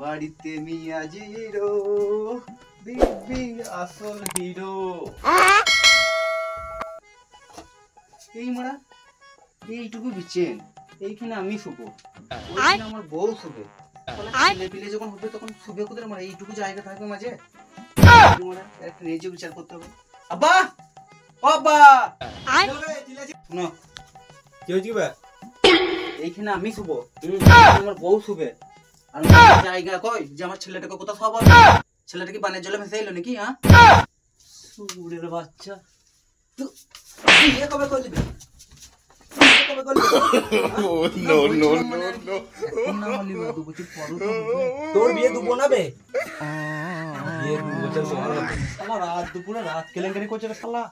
বাড়িতে মিয়া জিরো, দিব্যি আসল হিরো। এই মারা এইটুকু বিচেন, এইখানে আমি শুবো, ওইখানে আমার বউ শুবে। ছেলে পিলে যখন হবে তখন শুবে কোথায়? মারা এইটুকু জায়গা থাকবে মাঝে। মারা একটা নিজে বিচার করতে হবে। আব্বা, ও আব্বা, শোনো, কি হয়েছে কি বে? এইখানে আমি শুবো, আমার বউ শুবে। আর জায়গা কই যে আমার ছেলেটাকে কোথাও শোয়াবো? ছেলেটা কি পানের জলে ভেসে এলো নাকি? হ্যাঁ, সুরের বাচ্চা। তো বিয়ে কবে করলি? তোর বিয়ে দুবো না বে? রাত দুপুরে রাত কেলেঙ্কারি করছে রে শালা।